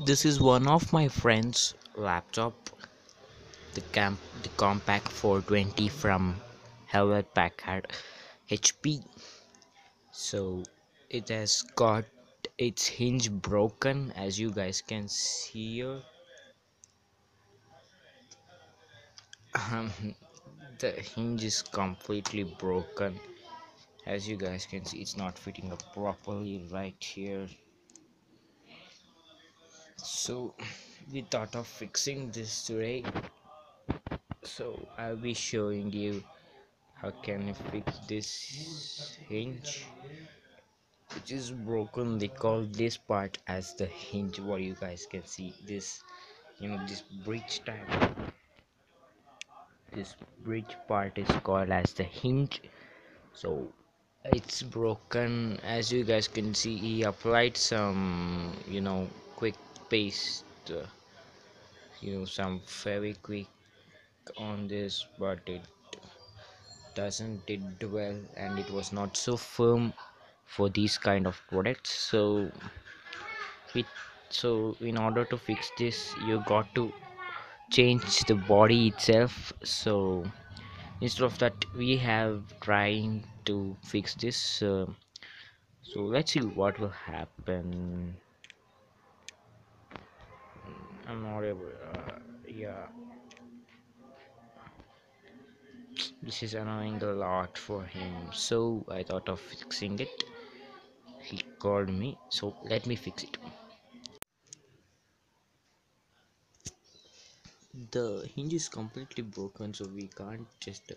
This is one of my friend's laptop, the compact 420 from Hewlett Packard HP. So it has got its hinge broken, as you guys can see here. Um, the hinge is completely broken, as you guys can see. It's not fitting up properly right here. So we thought of fixing this today. So I'll be showing you how can you fix this hinge which is broken. They call this part as the hinge. What you guys can see, this, this bridge type, this bridge part is called as the hinge. So it's broken. As you guys can see, he applied some quick paste, some very quick on this, but it doesn't did well, and it was not so firm for these kind of products. We so in order to fix this, you got to change the body itself. So instead of that, we have trying to fix this. So let's see what will happen. I'm not able. Yeah, this is annoying a lot for him. So I thought of fixing it. He called me, so let me fix it. The hinge is completely broken, so we can't just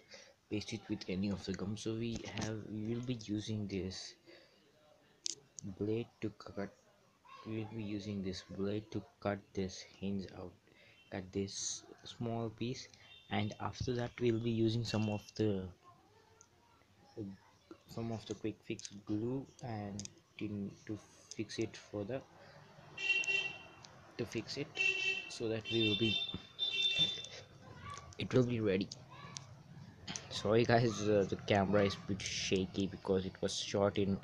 paste it with any of the gum. So we will be using this blade to cut. We will be using this blade to cut this hinge out, cut this small piece, and after that we'll be using some of the quick fix glue and to fix it to fix it, so that it will be ready. Sorry guys, the camera is a bit shaky because it was shot in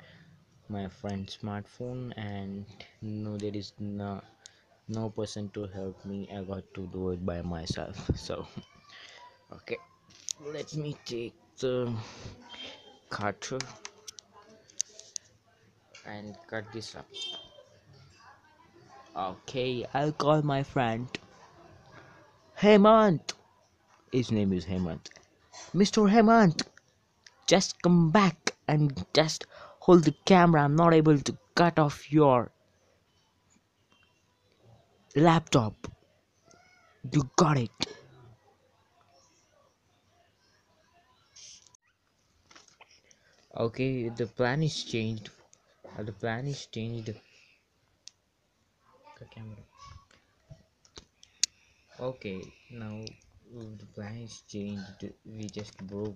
my friend's smartphone, and no, there is no person to help me. I got to do it by myself. So okay, let me take the cutter and cut this up. Okay, I'll call my friend Hemant. His name is Hemant. Mr. Hemant, just come back and just hold the camera. I'm not able to cut off your laptop. You got it. Okay, the plan is changed. The plan is changed. Camera. Okay, now the plan is changed. We just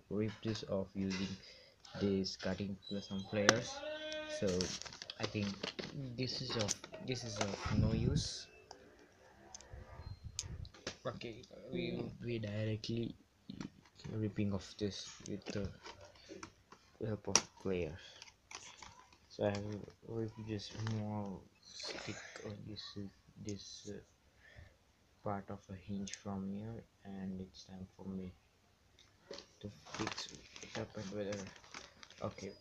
rip this off using this cutting plus some pliers. So I think this is of no use. Okay, we will be directly ripping off this with the help of pliers. So I will rip this small stick or this part of a hinge from here, and it's time for me to fix it up. And whether okay,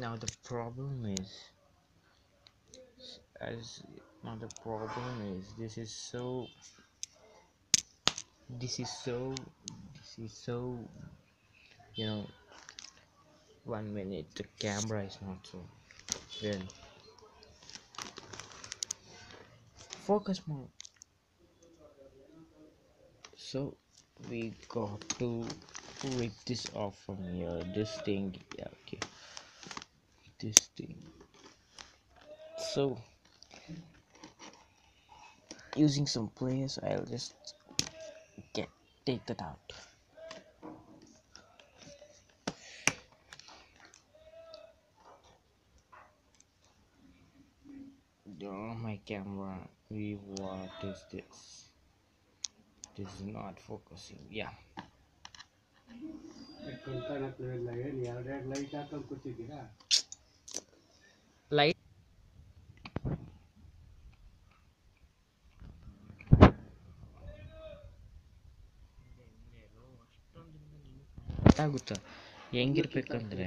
now the problem is as now the problem is this is so this is so you know 1 minute, the camera is not so well. Focus more. So we got to rip this off from here, this thing. Yeah, okay, this thing. So using some pliers, I'll just get take that out. Oh, my camera, what is this? This is not focusing. Yeah, light. ಗೊತ್ತಾಗುತ್ತಾ ಹೆಂಗಿರ್ಬೇಕಂದ್ರೆ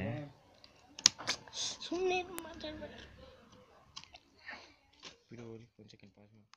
ಸುಮ್ಮನೆ ಮಾತಾಡ್ಬೇಡ. Video ಒಂದು second pass ಮಾಡಿ.